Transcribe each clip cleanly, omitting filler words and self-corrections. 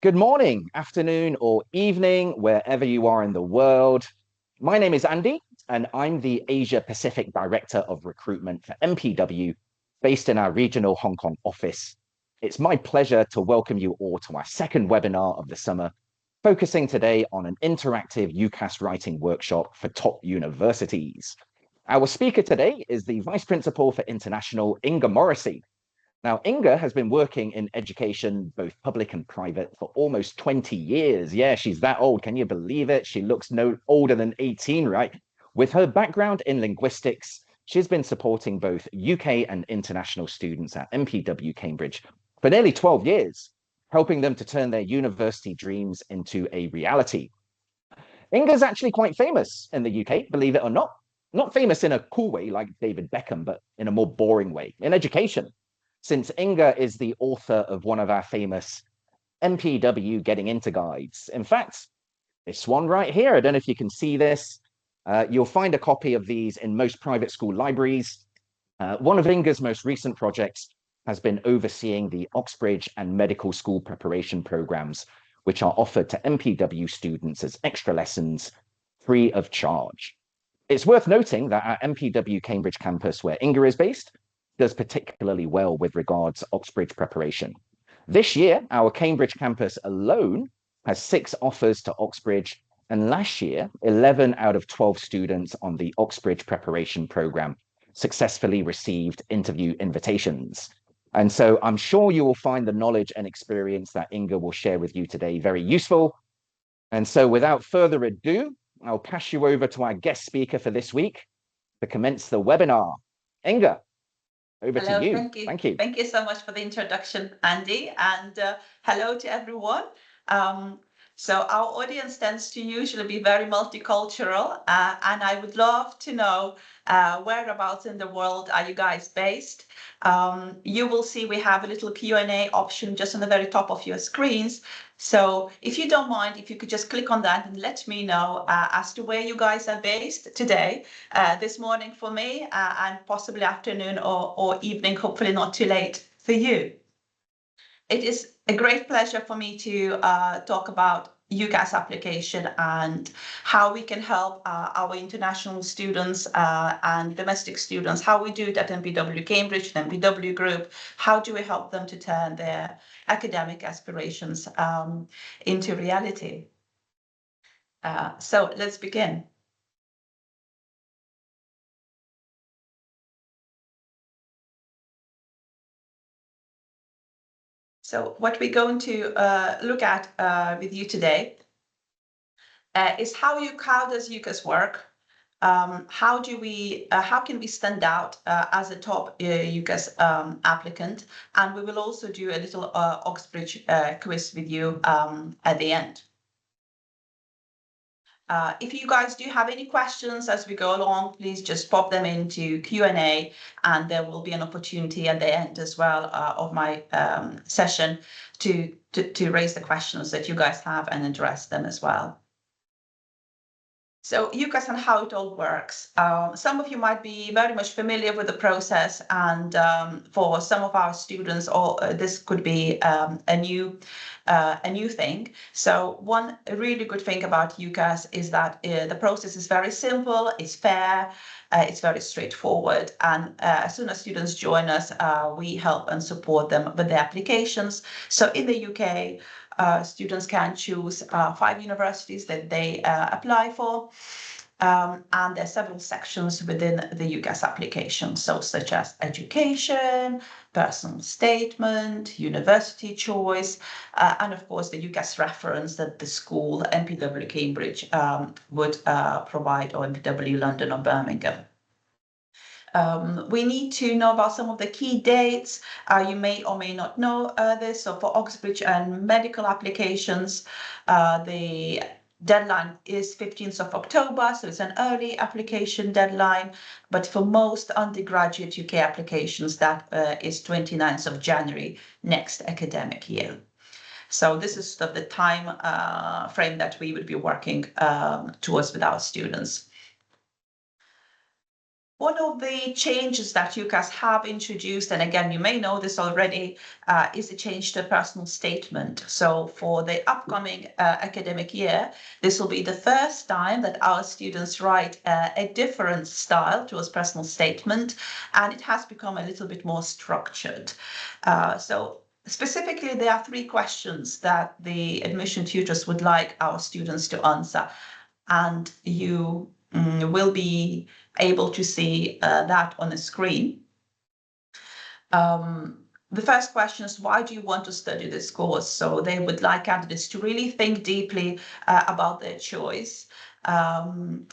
Good morning, afternoon, or evening, wherever you are in the world. My name is Andy, and I'm the Asia Pacific Director of Recruitment for MPW, based in our regional Hong Kong office. It's my pleasure to welcome you all to our second webinar of the summer, focusing today on an interactive UCAS writing workshop for top universities. Our speaker today is the Vice Principal for International, Inga Morrissey. Now, Inga has been working in education, both public and private, for almost 20 years. Yeah, she's that old. Can you believe it? She looks no older than 18, right? With her background in linguistics, she's been supporting both UK and international students at MPW Cambridge for nearly 12 years, helping them to turn their university dreams into a reality. Inga's actually quite famous in the UK, believe it or not. Not famous in a cool way like David Beckham, but in a more boring way, in education, since Inga is the author of one of our famous MPW Getting Into guides. In fact, this one right here, I don't know if you can see this. You'll find a copy of these in most private school libraries. One of Inga's most recent projects has been overseeing the Oxbridge and medical school preparation programs, which are offered to MPW students as extra lessons free of charge. It's worth noting that our MPW Cambridge campus, where Inga is based, does particularly well with regards to Oxbridge preparation. This year, our Cambridge campus alone has 6 offers to Oxbridge, and last year, 11 out of 12 students on the Oxbridge preparation program successfully received interview invitations. And so I'm sure you will find the knowledge and experience that Inga will share with you today very useful. And so without further ado, I'll pass you over to our guest speaker for this week to commence the webinar. Inga, over Hello, to you. thank you. Thank you. Thank you so much for the introduction, Andy, and hello to everyone. So our audience tends to usually be very multicultural, and I would love to know whereabouts in the world are you guys based? You will see we have a little Q&A option just on the very top of your screens. So if you don't mind, if you could just click on that and let me know as to where you guys are based today, this morning for me, and possibly afternoon or evening, hopefully not too late for you. It is a great pleasure for me to talk about UCAS application and how we can help our international students and domestic students, how we do it at MPW Cambridge and MPW Group, how do we help them to turn their academic aspirations into reality. So let's begin. So what we're going to look at with you today is how does UCAS work? How can we stand out as a top UCAS applicant? And we will also do a little Oxbridge quiz with you at the end. If you guys do have any questions as we go along, please just pop them into Q&A, and there will be an opportunity at the end as well of my session to raise the questions that you guys have and address them as well. So UCAS and how it all works. Some of you might be very much familiar with the process, and for some of our students, this could be a new thing. So one really good thing about UCAS is that the process is very simple, it's fair, it's very straightforward, and as soon as students join us, we help and support them with their applications. So in the UK, students can choose 5 universities that they apply for, and there are several sections within the UCAS application, so such as education, personal statement, university choice, and of course the UCAS reference that the school, MPW Cambridge, would provide, or MPW London or Birmingham. We need to know about some of the key dates. You may or may not know this. So for Oxbridge and medical applications, the deadline is 15th of October, so it's an early application deadline. But for most undergraduate UK applications, that is 29th of January next academic year. So this is the time frame that we would be working towards with our students. One of the changes that UCAS have introduced, and again, you may know this already, is a change to personal statement. So for the upcoming academic year, this will be the first time that our students write a different style to a personal statement, and it has become a little bit more structured. So specifically, there are 3 questions that the admission tutors would like our students to answer, and you will be able to see that on the screen. The first question is, why do you want to study this course? So they would like candidates to really think deeply about their choice. And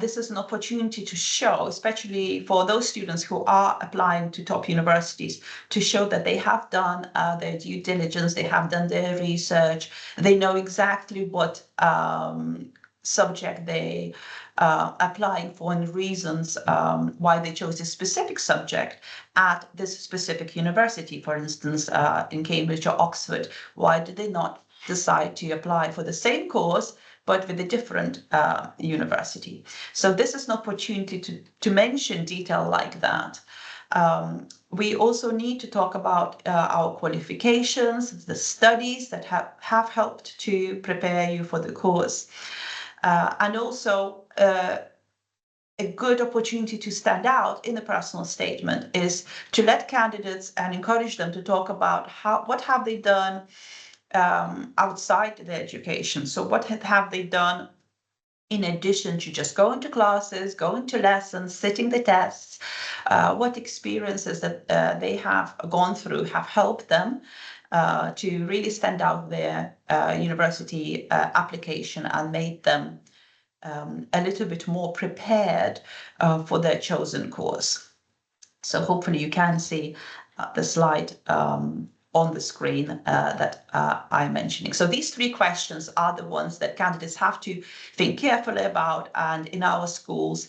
this is an opportunity to show, especially for those students who are applying to top universities, to show that they have done their due diligence, they have done their research, they know exactly what subject they applying for and reasons why they chose a specific subject at this specific university. For instance, in Cambridge or Oxford, why did they not decide to apply for the same course but with a different university? So this is an opportunity to mention detail like that. We also need to talk about our qualifications, the studies that have helped to prepare you for the course. And also a good opportunity to stand out in the personal statement is to let candidates and encourage them to talk about what have they done outside their education. So what have they done in addition to just going to classes, going to lessons, sitting the tests, what experiences that they have gone through have helped them to really stand out their university application and made them a little bit more prepared for their chosen course. So hopefully you can see the slide on the screen that I'm mentioning. So these 3 questions are the ones that candidates have to think carefully about, and in our schools,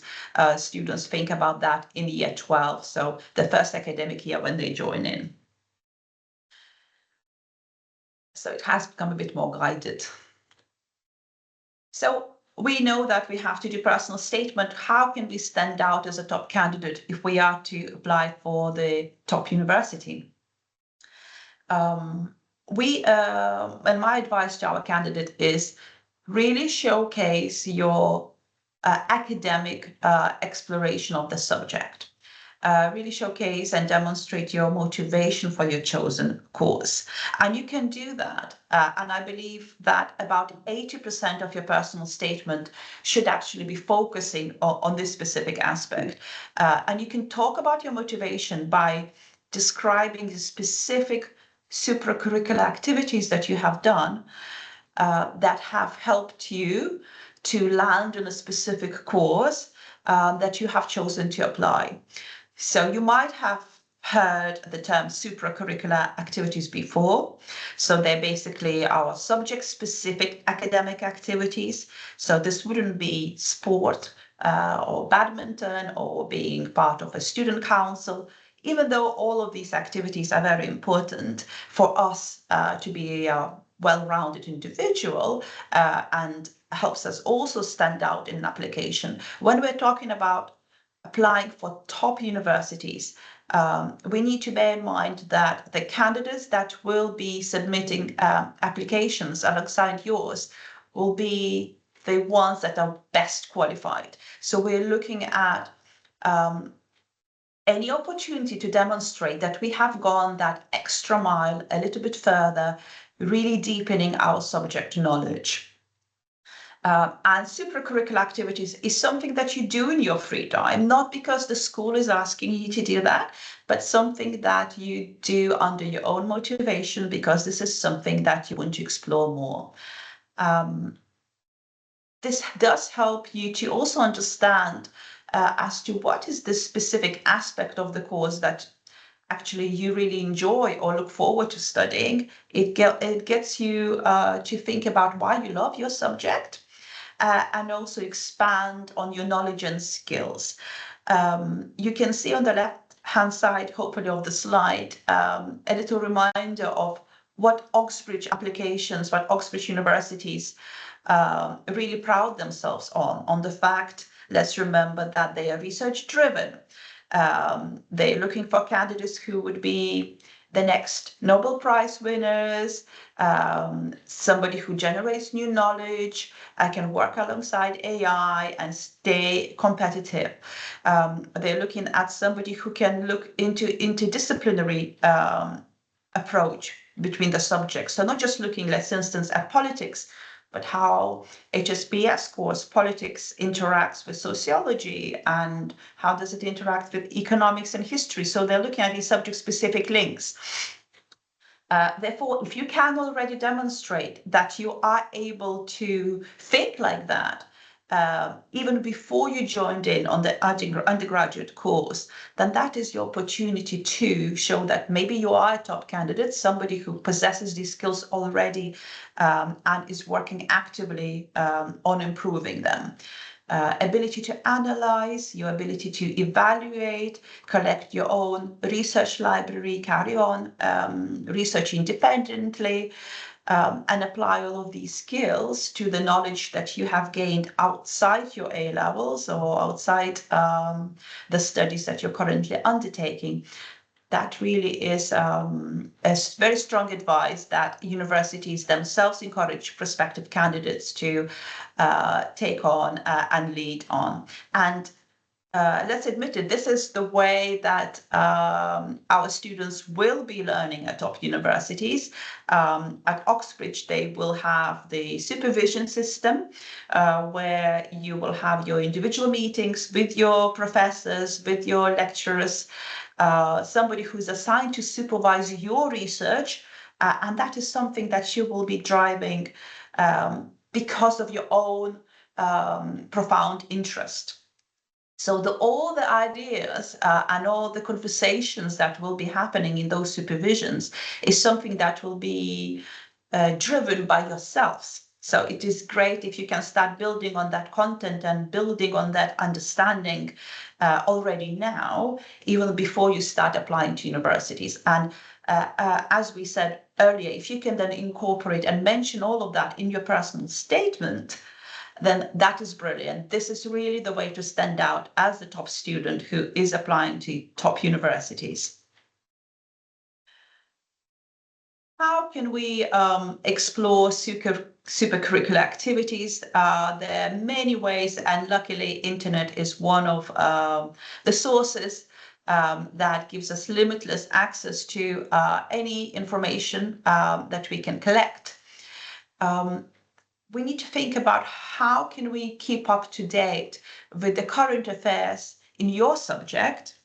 students think about that in year 12, so the first academic year when they join in. So it has become a bit more guided. So we know that we have to do personal statement. How can we stand out as a top candidate if we are to apply for the top university? And my advice to our candidate is really showcase your academic exploration of the subject. Really showcase and demonstrate your motivation for your chosen course. And you can do that. And I believe that about 80% of your personal statement should actually be focusing on this specific aspect. And you can talk about your motivation by describing the specific supracurricular activities that you have done that have helped you to land in a specific course that you have chosen to apply. So you might have heard the term supracurricular activities before. So they're basically our subject-specific academic activities. So this wouldn't be sport or badminton or being part of a student council, even though all of these activities are very important for us to be a well-rounded individual and helps us also stand out in an application. When we're talking about applying for top universities, we need to bear in mind that the candidates that will be submitting applications alongside yours will be the ones that are best qualified. So we're looking at any opportunity to demonstrate that we have gone that extra mile, a little bit further, really deepening our subject knowledge. And supracurricular activities is something that you do in your free time, not because the school is asking you to do that, but something that you do under your own motivation because this is something that you want to explore more. This does help you to also understand as to what is the specific aspect of the course that actually you really enjoy or look forward to studying. It gets you to think about why you love your subject. And also expand on your knowledge and skills. You can see on the left-hand side, hopefully, of the slide, a little reminder of what Oxbridge universities really proud themselves on the fact Let's remember that they are research driven. They're looking for candidates who would be the next Nobel Prize winners, somebody who generates new knowledge, can work alongside AI and stay competitive. They're looking at somebody who can look into interdisciplinary approach between the subjects. So not just looking, let's instance, at politics, but how HSBS course politics interacts with sociology and how does it interact with economics and history. So they're looking at these subject-specific links. Therefore, if you can already demonstrate that you are able to think like that, even before you joined in on the undergraduate course, then that is your opportunity to show that maybe you are a top candidate, somebody who possesses these skills already and is working actively on improving them. Ability to analyze, your ability to evaluate, collect your own research library, carry on research independently, and apply all of these skills to the knowledge that you have gained outside your A levels or outside the studies that you're currently undertaking. That really is a very strong advice that universities themselves encourage prospective candidates to take on and lead on. And let's admit it, this is the way that our students will be learning at top universities. At Oxbridge, they will have the supervision system where you will have your individual meetings with your professors, with your lecturers, somebody who's assigned to supervise your research. And that is something that you will be driving because of your own profound interest. So all the ideas and all the conversations that will be happening in those supervisions is something that will be driven by yourselves. So it is great if you can start building on that content and building on that understanding already now, even before you start applying to universities. And as we said earlier, if you can then incorporate and mention all of that in your personal statement, then that is brilliant. This is really the way to stand out as the top student who is applying to top universities. How can we explore supercurricular activities? There are many ways, and luckily internet is one of the sources that gives us limitless access to any information that we can collect. We need to think about how can we keep up to date with the current affairs in your subject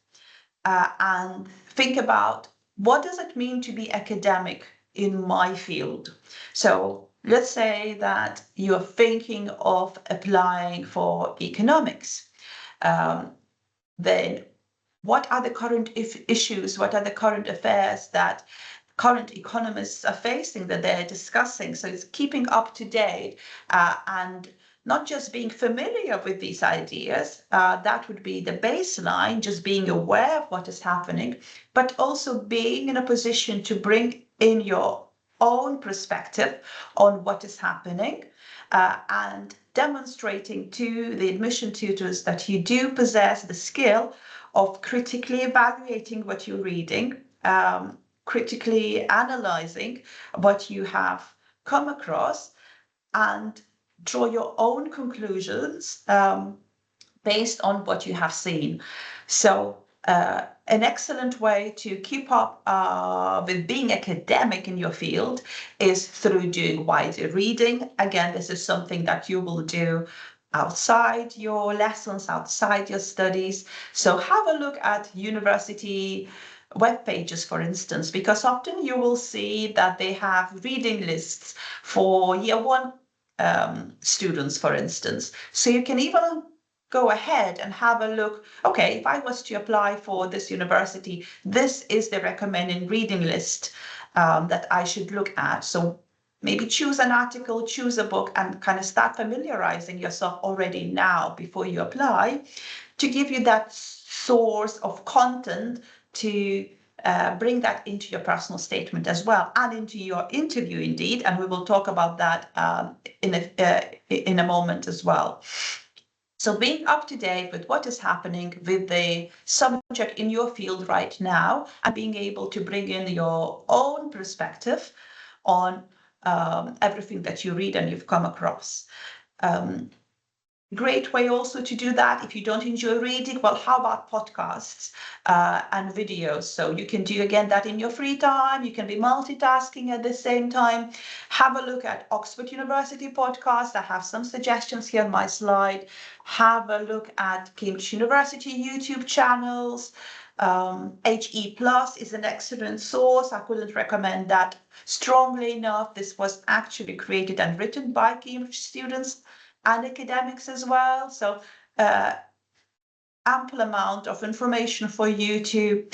and think about what does it mean to be academic in my field. So let's say that you're thinking of applying for economics. Then what are the current issues, what are the current affairs that current economists are facing, that they're discussing? So it's keeping up to date and not just being familiar with these ideas, that would be the baseline, just being aware of what is happening, but also being in a position to bring in your own perspective on what is happening and demonstrating to the admission tutors that you do possess the skill of critically evaluating what you're reading, critically analyzing what you have come across, and draw your own conclusions based on what you have seen. So an excellent way to keep up with being academic in your field is through doing wider reading. Again, this is something that you will do outside your lessons, outside your studies. So have a look at university web pages, for instance, because often you will see that they have reading lists for year one students, for instance. So you can even go ahead and have a look. Okay, if I was to apply for this university, this is the recommended reading list that I should look at. So maybe choose an article, choose a book, and kind of start familiarizing yourself already now before you apply to give you that source of content to bring that into your personal statement as well, and into your interview indeed, and we will talk about that in a moment as well. So being up to date with what is happening with the subject in your field right now, and being able to bring in your own perspective on everything that you read and you've come across. Great way also to do that if you don't enjoy reading. Well, how about podcasts and videos? So you can do again that in your free time. You can be multitasking at the same time. Have a look at Oxford University podcast. I have some suggestions here on my slide. Have a look at Cambridge University YouTube channels. HE Plus is an excellent source. I couldn't recommend that strongly enough. This was actually created and written by Cambridge students and academics as well. So ample amount of information for you to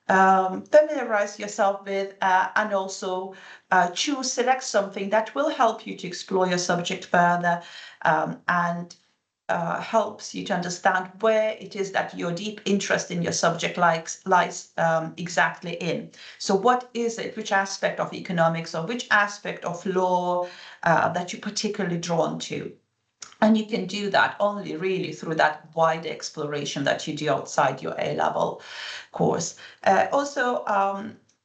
familiarize yourself with and also select something that will help you to explore your subject further and helps you to understand where it is that your deep interest in your subject lies exactly in. So what is it, which aspect of economics or which aspect of law that you're particularly drawn to? And you can do that only really through that wide exploration that you do outside your A-level course. Also,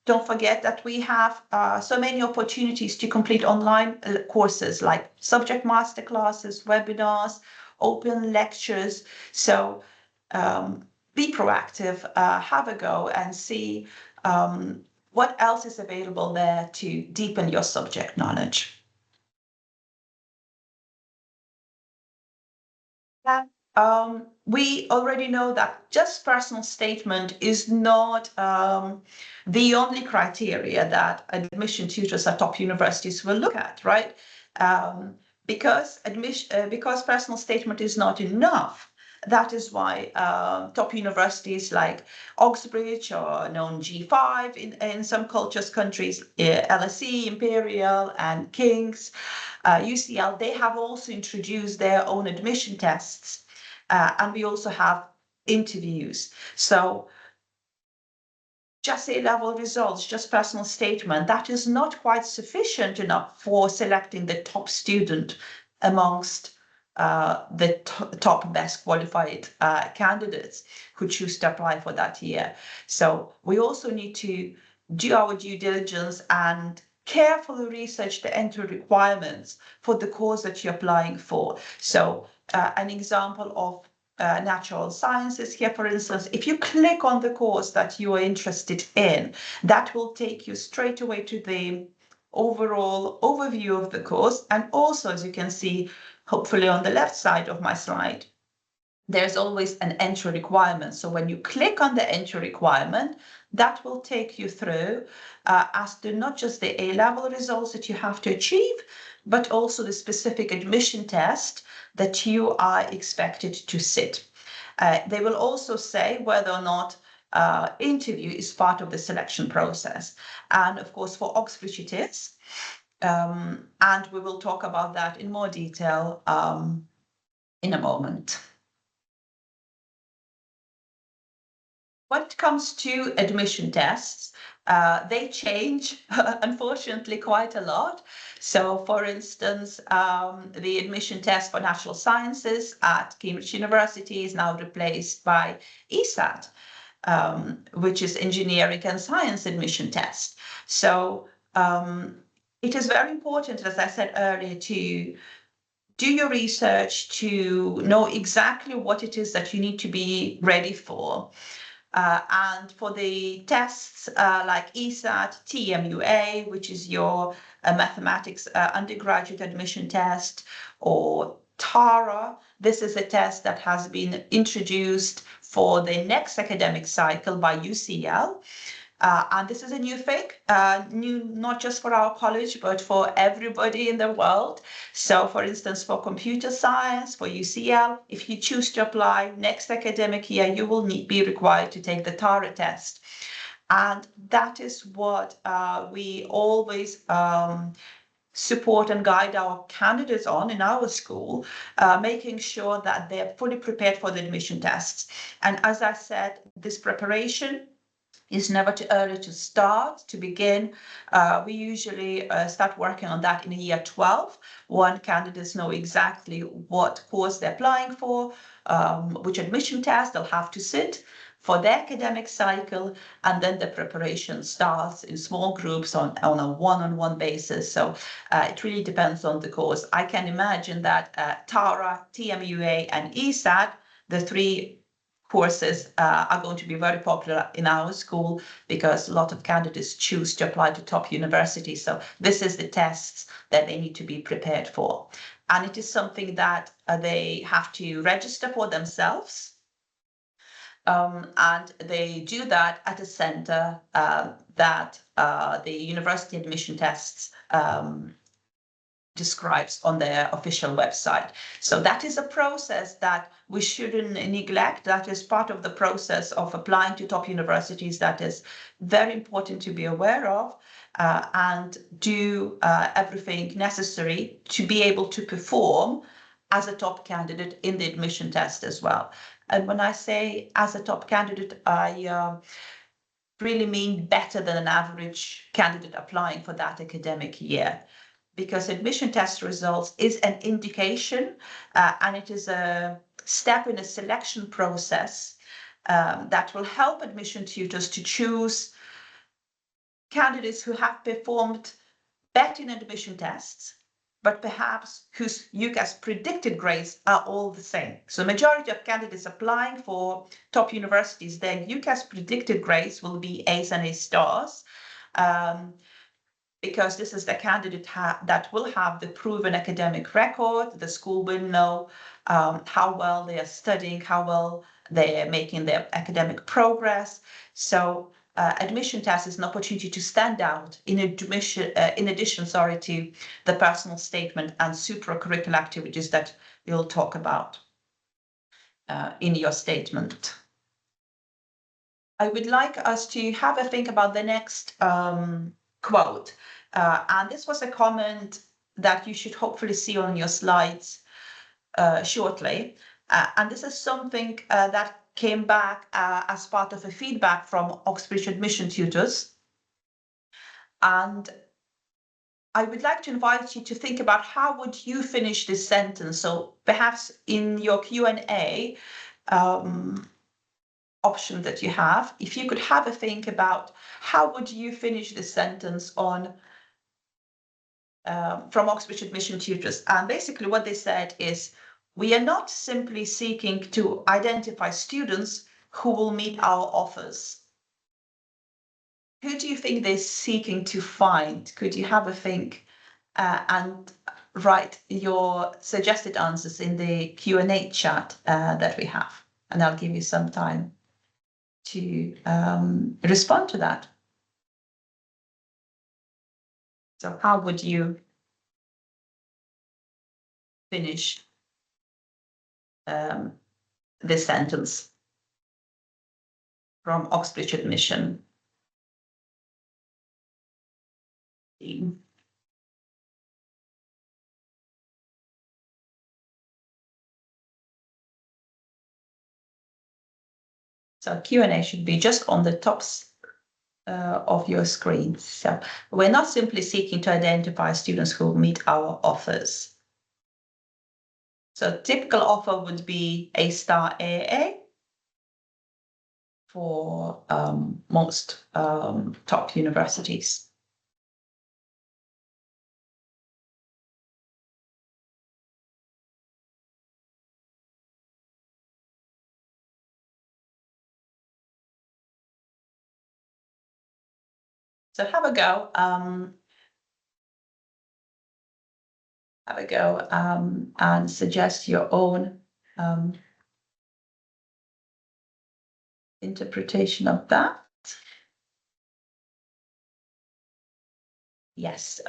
don't forget that we have so many opportunities to complete online courses like subject master classes, webinars, open lectures. So be proactive, have a go and see what else is available there to deepen your subject knowledge. We already know that just personal statement is not the only criteria that admission tutors at top universities will look at, right? Because personal statement is not enough. That is why top universities like Oxbridge or known G5 in some cultures, countries, LSE, Imperial and King's, UCL, they have also introduced their own admission tests. And we also have interviews. So just A-level results, just personal statement, that is not quite sufficient enough for selecting the top student amongst the top best qualified candidates who choose to apply for that year. So we also need to do our due diligence and carefully research the entry requirements for the course that you're applying for. So an example of natural sciences here, for instance, if you click on the course that you are interested in, that will take you straight away to the overall overview of the course. And also, as you can see, hopefully on the left side of my slide, there's always an entry requirement. So when you click on the entry requirement, that will take you through as to not just the A-level results that you have to achieve, but also the specific admission test that you are expected to sit. They will also say whether or not interview is part of the selection process. And of course, for Oxbridge it is. And we will talk about that in more detail in a moment. When it comes to admission tests, they change, unfortunately, quite a lot. So, for instance, the admission test for natural sciences at Cambridge University is now replaced by ESAT, which is engineering and science admission test. So it is very important, as I said earlier, to do your research, to know exactly what it is that you need to be ready for. And for the tests like ESAT, TMUA, which is your mathematics undergraduate admission test, or TARA, this is a test that has been introduced for the next academic cycle by UCL. And this is a new thing, new not just for our college, but for everybody in the world. So for instance, for computer science, for UCL, if you choose to apply next academic year, you will be required to take the TARA test. And that is what we always support and guide our candidates on in our school, making sure that they're fully prepared for the admission tests. And as I said, this preparation It's never too early to start, to begin. We usually start working on that in year 12, when candidates know exactly what course they're applying for, which admission test they'll have to sit for their academic cycle, and then the preparation starts in small groups on a one-on-one basis. So it really depends on the course. I can imagine that TARA, TMUA, and ESAT, the three courses are going to be very popular in our school because a lot of candidates choose to apply to top universities. So this is the tests that they need to be prepared for. And it is something that they have to register for themselves. And they do that at a center that the university admission tests describes on their official website. So that is a process that we shouldn't neglect. That is part of the process of applying to top universities that is very important to be aware of, and do everything necessary to be able to perform as a top candidate in the admission test as well. And when I say as a top candidate, I really mean better than an average candidate applying for that academic year, because admission test results is an indication, and it is a step in a selection process that will help admission tutors to choose candidates who have performed better in admission tests, but perhaps whose UCAS predicted grades are all the same. So majority of candidates applying for top universities, their UCAS predicted grades will be A's and A stars. Because this is the candidate that will have the proven academic record. The school will know how well they are studying, how well they are making their academic progress. So admission test is an opportunity to stand out in addition to the personal statement and supracurricular activities that you'll talk about in your statement. I would like us to have a think about the next quote. And this was a comment that you should hopefully see on your slides shortly. And this is something that came back as part of a feedback from Oxbridge admission tutors. And I would like to invite you to think about how would you finish this sentence. So perhaps in your Q&A option that you have, if you could have a think about how would you finish this sentence on from Oxbridge admission tutors. And basically what they said is, we are not simply seeking to identify students who will meet our offers. Who do you think they're seeking to find? Could you have a think and write your suggested answers in the Q&A chat that we have, and I'll give you some time to respond to that. So how would you finish this sentence from Oxbridge admission? So Q&A should be just on the tops of your screen. So we're not simply seeking to identify students who meet our offers. So typical offer would be A star AA for most top universities. So have a go and suggest your own interpretation of that. Yes.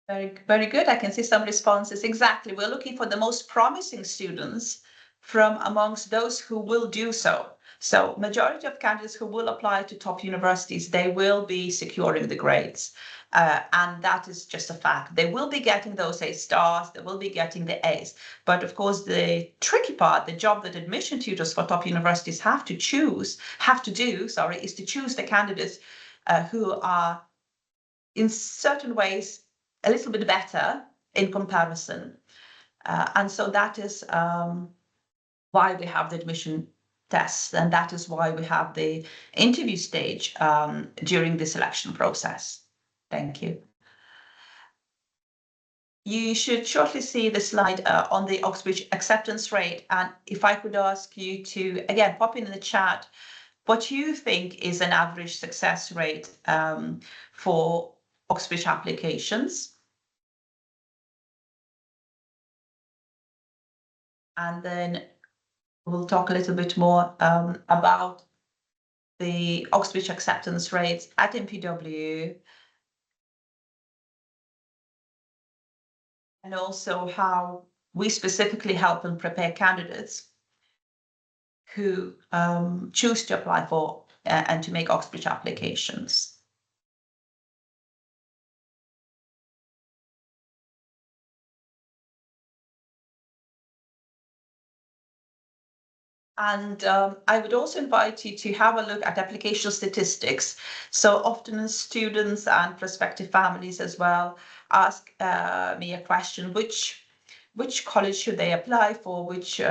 Very, very good. I can see some responses. Exactly. We're looking for the most promising students from amongst those who will do so. So majority of candidates who will apply to top universities, they will be securing the grades. And that is just a fact. They will be getting those A stars, they will be getting the A's. But of course, the tricky part, the job that admission tutors for top universities have to do, is to choose the candidates who are in certain ways a little bit better in comparison. And so that is why we have the admission tests, and that is why we have the interview stage during the selection process. Thank you. You should shortly see the slide on the Oxbridge acceptance rate. And if I could ask you to, again, pop in the chat what you think is an average success rate for Oxbridge applications. And then we'll talk a little bit more about the Oxbridge acceptance rates at MPW, and also how we specifically help and prepare candidates who choose to apply for and to make Oxbridge applications. And I would also invite you to have a look at application statistics. So often students and prospective families as well ask me a question, which college should they apply for, which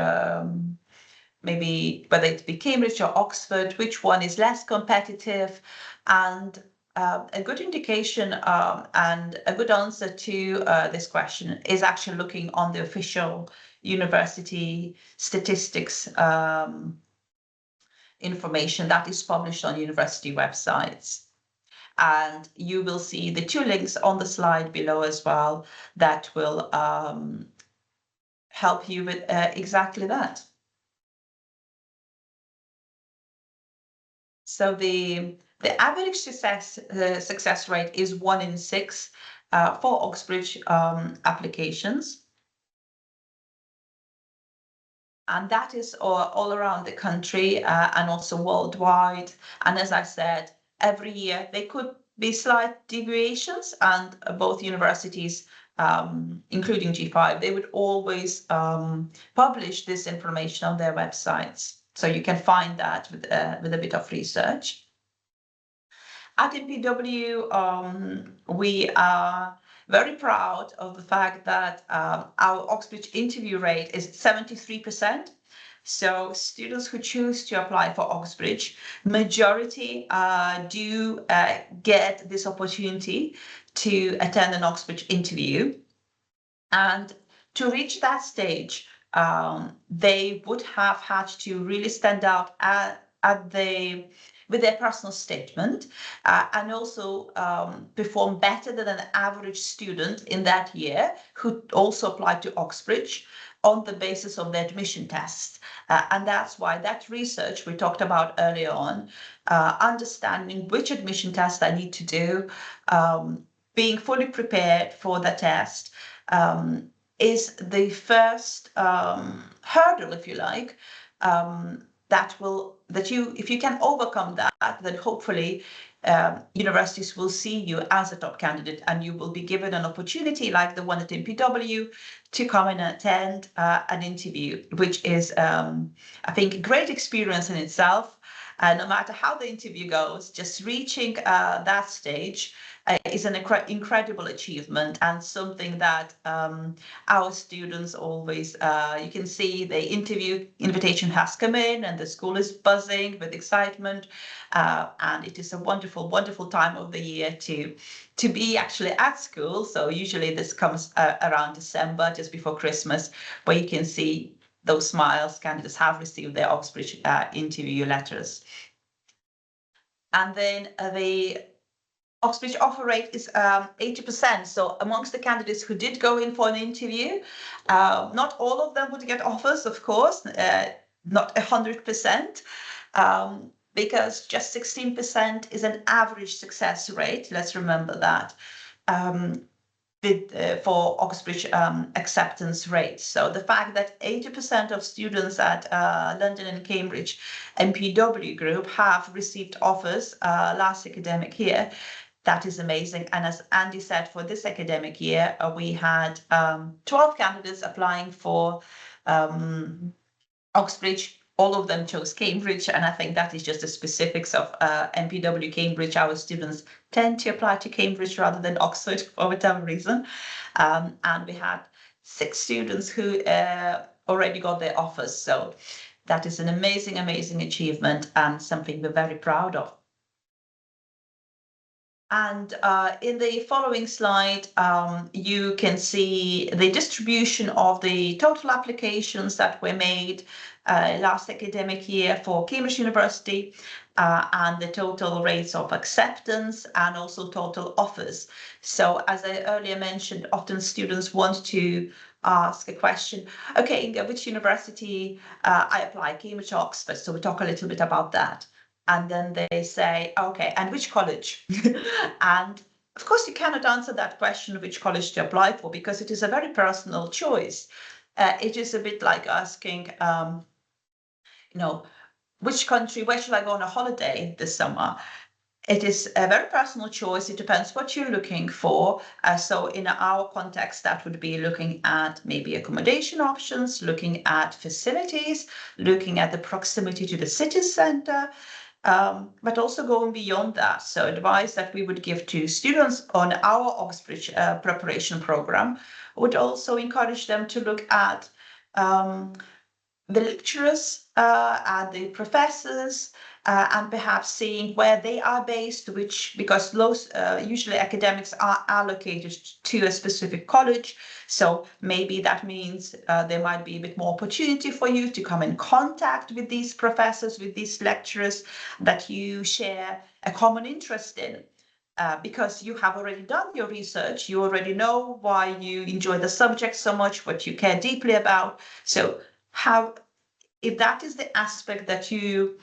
maybe whether it be Cambridge or Oxford, which one is less competitive. And a good indication and a good answer to this question is actually looking on the official university statistics information that is published on university websites. And you will see the two links on the slide below as well that will help you with exactly that. So the average success rate is 1 in 6 for Oxbridge applications. And that is all around the country and also worldwide. And as I said, every year there could be slight deviations, and both universities, including G5, they would always publish this information on their websites. So you can find that with a bit of research. At MPW, we are very proud of the fact that our Oxbridge interview rate is 73%. So students who choose to apply for Oxbridge, majority do get this opportunity to attend an Oxbridge interview. And to reach that stage, they would have had to really stand out with their personal statement and also perform better than an average student in that year who also applied to Oxbridge on the basis of the admission test. And that's why that research we talked about earlier on, understanding which admission test I need to do, being fully prepared for the test, is the first hurdle, if you like, if you can overcome that, then hopefully universities will see you as a top candidate, and you will be given an opportunity like the one at MPW to come and attend an interview, which is, I think, a great experience in itself. No matter how the interview goes, just reaching that stage is an incredible achievement, and something that our students always, you can see the interview invitation has come in and the school is buzzing with excitement, and it is a wonderful, wonderful time of the year to be actually at school. So usually this comes around December, just before Christmas, where you can see those smiles. Candidates have received their Oxbridge interview letters. And then the Oxbridge offer rate is 80%. So amongst the candidates who did go in for an interview, not all of them would get offers, of course, not 100%, because just 16% is an average success rate. Let's remember that. For Oxbridge acceptance rates. So the fact that 80% of students at London and Cambridge MPW group have received offers last academic year that is amazing. And as Andy said, for this academic year, we had 12 candidates applying for Oxbridge. All of them chose Cambridge, and I think that is just the specifics of MPW Cambridge. Our students tend to apply to Cambridge rather than Oxford for whatever reason. And we had 6 students who already got their offers. So that is an amazing, amazing achievement and something we're very proud of. And in the following slide, you can see the distribution of the total applications that were made last academic year for Cambridge University, and the total rates of acceptance and also total offers. So as I earlier mentioned, often students want to ask a question, okay, Inga, which university I apply, Cambridge, Oxford? So we talk a little bit about that. And then they say, okay, and which college? And of course, you cannot answer that question, which college to apply for, because it is a very personal choice. It is a bit like asking, which country, where should I go on a holiday this summer? It is a very personal choice. It depends what you're looking for. So in our context, that would be looking at maybe accommodation options, looking at facilities, looking at the proximity to the city centre, but also going beyond that. So advice that we would give to students on our Oxbridge preparation program would also encourage them to look at the lecturers and the professors, and perhaps seeing where they are based, because usually academics are allocated to a specific college. So maybe that means there might be a bit more opportunity for you to come in contact with these professors, with these lecturers that you share a common interest in. Because you have already done your research, you already know why you enjoy the subject so much, what you care deeply about. So if that is the aspect that you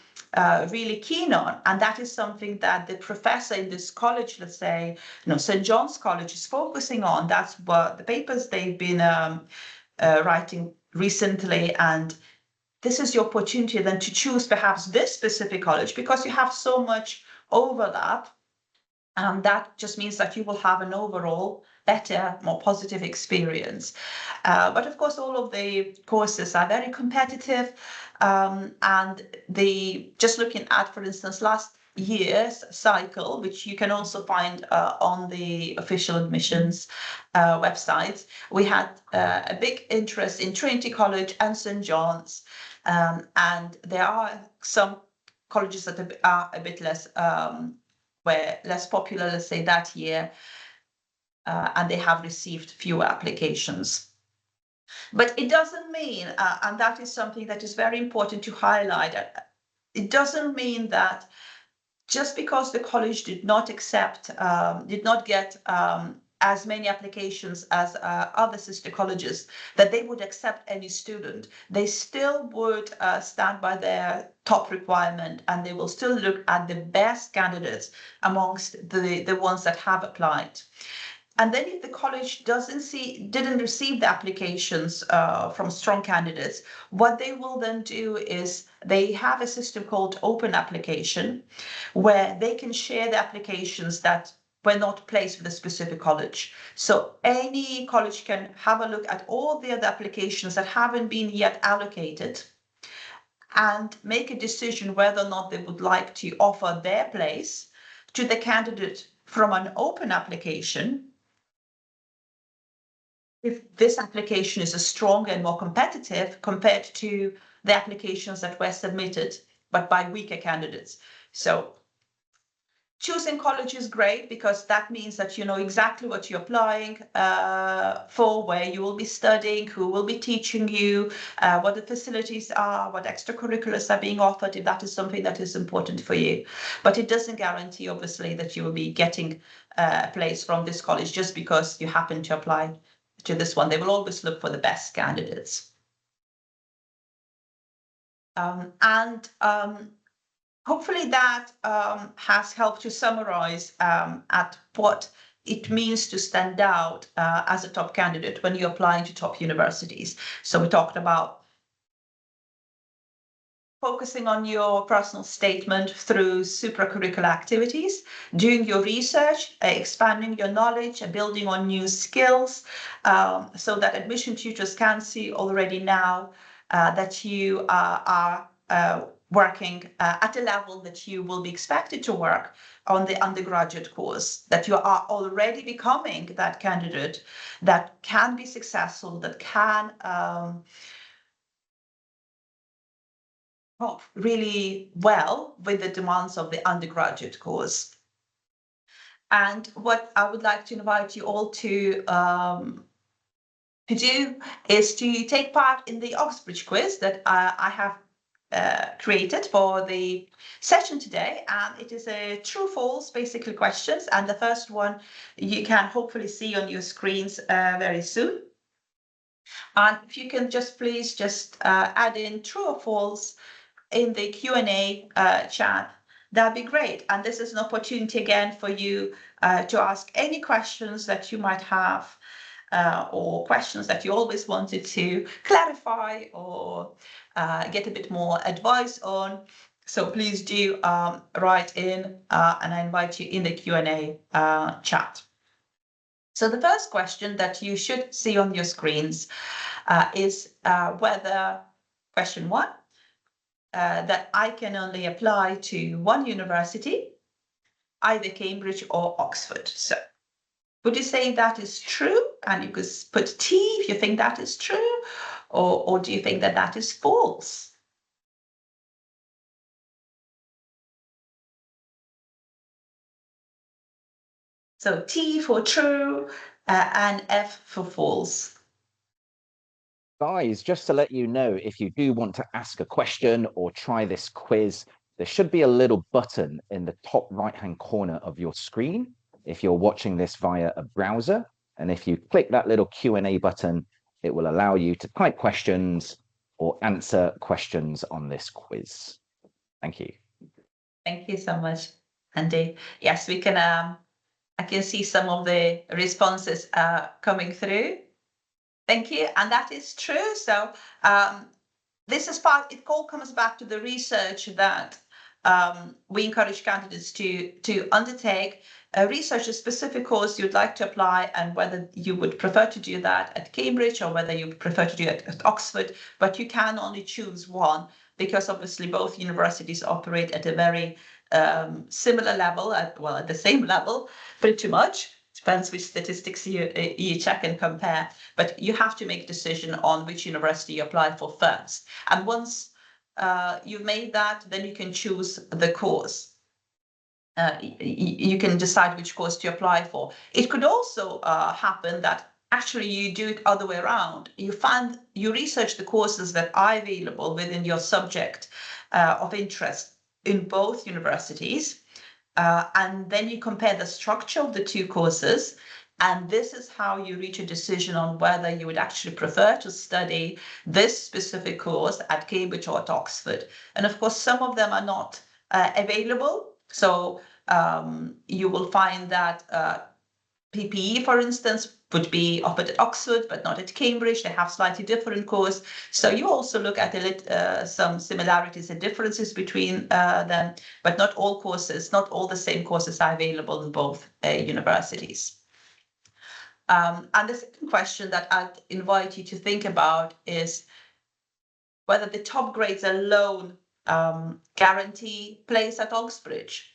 really keen on, and that is something that the professor in this college, let's say, St. John's College, is focusing on, that's what the papers they've been writing recently, and this is your opportunity then to choose perhaps this specific college because you have so much overlap. And that just means that you will have an overall better, more positive experience. But of course, all of the courses are very competitive. And just looking at, for instance, last year's cycle, which you can also find on the official admissions websites, we had a big interest in Trinity College and St. John's. And there are some colleges that are a bit less were less popular, let's say, that year, and they have received fewer applications. But it doesn't mean, and that is something that is very important to highlight, it doesn't mean that just because the college did not get as many applications as other sister colleges, that they would accept any student. They still would stand by their top requirement, and they will still look at the best candidates amongst the ones that have applied. And then if the college didn't receive the applications from strong candidates, what they will then do is they have a system called open application, where they can share the applications that were not placed with a specific college. So any college can have a look at all the other applications that haven't been yet allocated and make a decision whether or not they would like to offer their place to the candidate from an open application. If this application is stronger and more competitive compared to the applications that were submitted, but by weaker candidates. So choosing college is great because that means that you know exactly what you're applying for, where you will be studying, who will be teaching you, what the facilities are, what extracurriculars are being offered, if that is something that is important for you. But it doesn't guarantee, obviously, that you will be getting a place from this college just because you happen to apply to this one. They will always look for the best candidates. Hopefully that has helped to summarize at what it means to stand out as a top candidate when you're applying to top universities. So we talked about focusing on your personal statement through supracurricular activities, doing your research, expanding your knowledge, building on new skills, so that admission tutors can see already now that you are working at a level that you will be expected to work on the undergraduate course, that you are already becoming that candidate that can be successful, that can cope really well with the demands of the undergraduate course. And what I would like to invite you all to do is to take part in the Oxbridge quiz that I have created for the session today, and it is a true false basically questions, and the first one you can hopefully see on your screens very soon. And if you can just please just add in true or false in the Q&A chat, that'd be great. And this is an opportunity again for you to ask any questions that you might have, or questions that you always wanted to clarify or get a bit more advice on. So please do write in, and I invite you in the Q&A chat. So the first question that you should see on your screens is whether, question 1, that I can only apply to one university, either Cambridge or Oxford. So would you say that is true? And you could put T if you think that is true, or do you think that that is false? So T for true and F for false. Guys, just to let you know, if you do want to ask a question or try this quiz, there should be a little button in the top right-hand corner of your screen if you're watching this via a browser. And if you click that little Q&A button, it will allow you to type questions or answer questions on this quiz. Thank you. Thank you so much, Andy. Yes, we can. I can see some of the responses coming through. Thank you, and that is true. So this is part. It all comes back to the research that we encourage candidates to undertake. Research a specific course you'd like to apply, and whether you would prefer to do that at Cambridge or whether you prefer to do it at Oxford, but you can only choose one, because obviously both universities operate at a very similar level, at the same level, pretty much. Depends which statistics you check and compare, but you have to make a decision on which university you apply for first. And once you've made that, then you can choose the course. You can decide which course to apply for. It could also happen that actually you do it other way around. You research the courses that are available within your subject of interest in both universities, and then you compare the structure of the two courses, and this is how you reach a decision on whether you would actually prefer to study this specific course at Cambridge or at Oxford. And of course, some of them are not available. So you will find that PPE, for instance, would be offered at Oxford, but not at Cambridge. They have slightly different course. So you also look at some similarities and differences between them, but not all courses, not all the same courses are available in both universities. And the second question that I'd invite you to think about is whether the top grades alone guarantee place at Oxbridge.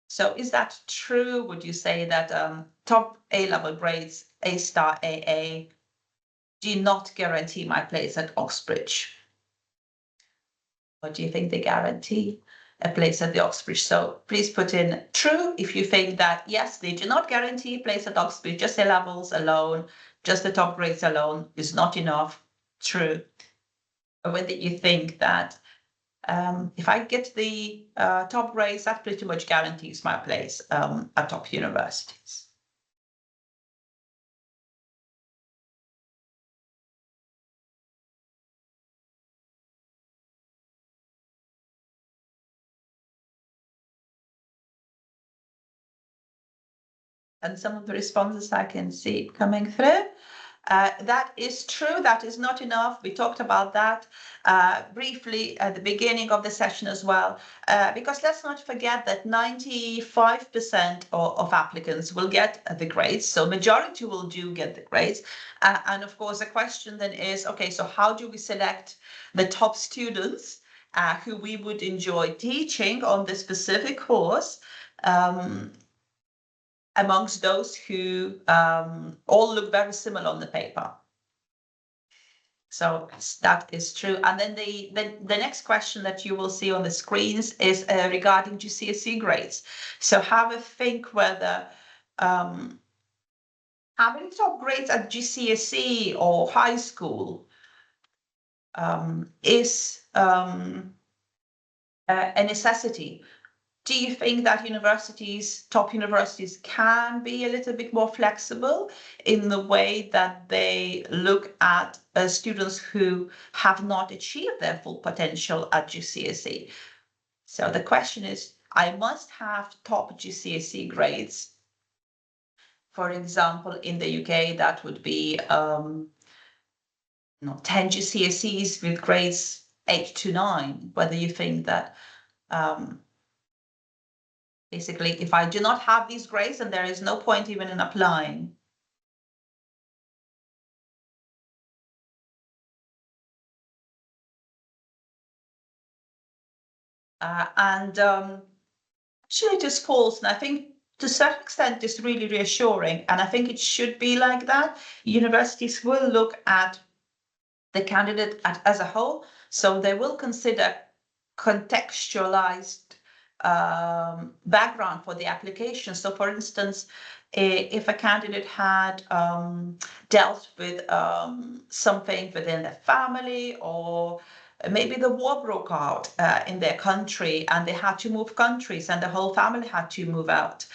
So is that true? Would you say that top A-level grades, A star, AA, do not guarantee my place at Oxbridge? Or do you think they guarantee a place at the Oxbridge? So please put in true if you think that, yes, they do not guarantee a place at Oxbridge, just A-levels alone, just the top grades alone is not enough. True. Or whether you think that if I get the top grades, that pretty much guarantees my place at top universities. And some of the responses I can see coming through. That is true. That is not enough. We talked about that briefly at the beginning of the session as well, because let's not forget that 95% of applicants will get the grades. So majority will get the grades. And of course, the question then is, okay, so how do we select the top students who we would enjoy teaching on this specific course? Amongst those who all look very similar on the paper. So that is true. And then the next question that you will see on the screens is regarding GCSE grades. So have a think whether having top grades at GCSE or high school is a necessity. Do you think that top universities can be a little bit more flexible in the way that they look at students who have not achieved their full potential at GCSE? So the question is, I must have top GCSE grades. For example, in the UK, that would be 10 GCSEs with grades 8 to 9, whether you think that basically, if I do not have these grades, then there is no point even in applying. Actually, it is false. And I think to a certain extent, it's really reassuring. And I think it should be like that. Universities will look at the candidate as a whole. So they will consider contextualized background for the application. So for instance, if a candidate had dealt with something within their family, or maybe the war broke out in their country and they had to move countries and the whole family had to move out,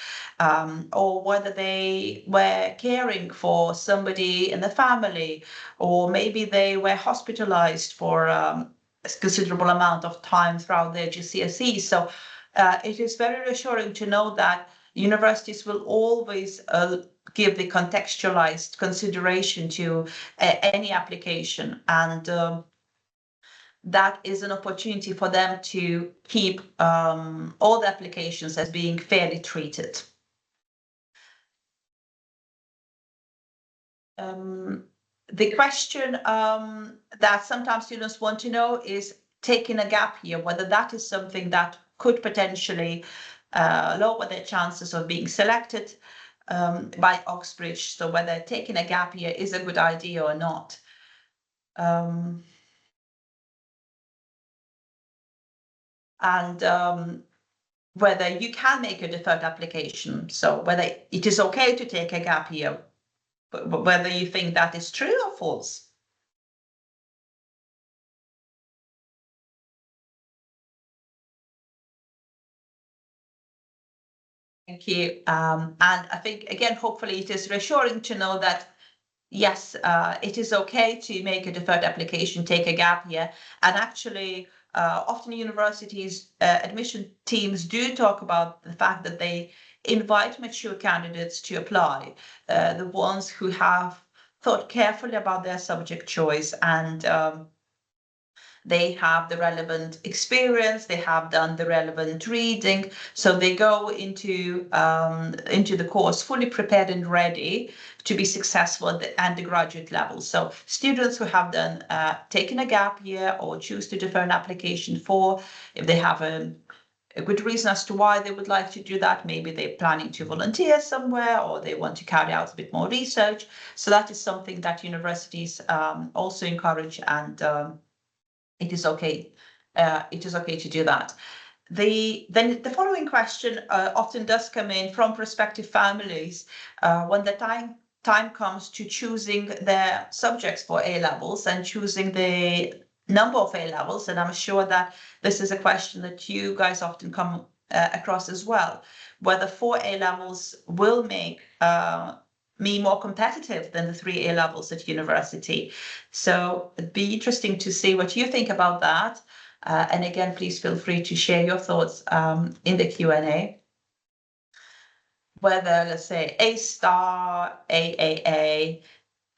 or whether they were caring for somebody in the family, or maybe they were hospitalized for a considerable amount of time throughout their GCSE. So it is very reassuring to know that universities will always give the contextualized consideration to any application, and that is an opportunity for them to keep all the applications as being fairly treated. The question that sometimes students want to know is taking a gap year, whether that is something that could potentially lower their chances of being selected by Oxbridge. So whether taking a gap year is a good idea or not. And whether you can make a deferred application. So whether it is okay to take a gap year, but whether you think that is true or false. Thank you. And I think, again, hopefully it is reassuring to know that, yes, it is okay to make a deferred application, take a gap year. And actually, often universities, admission teams do talk about the fact that they invite mature candidates to apply, the ones who have thought carefully about their subject choice, and they have the relevant experience, they have done the relevant reading, so they go into the course fully prepared and ready to be successful at the undergraduate level. So students who have done taken a gap year or choose to defer an application for, if they have a good reason as to why they would like to do that, maybe they're planning to volunteer somewhere, or they want to carry out a bit more research. So that is something that universities also encourage, and it is okay. It is okay to do that. Then the following question often does come in from prospective families when the time comes to choosing their subjects for A levels and choosing the number of A levels. And I'm sure that this is a question that you guys often come across as well, whether 4 A levels will make me more competitive than the 3 A levels at university. So it'd be interesting to see what you think about that. And again, please feel free to share your thoughts in the Q&A. Whether, let's say, A star, AAA,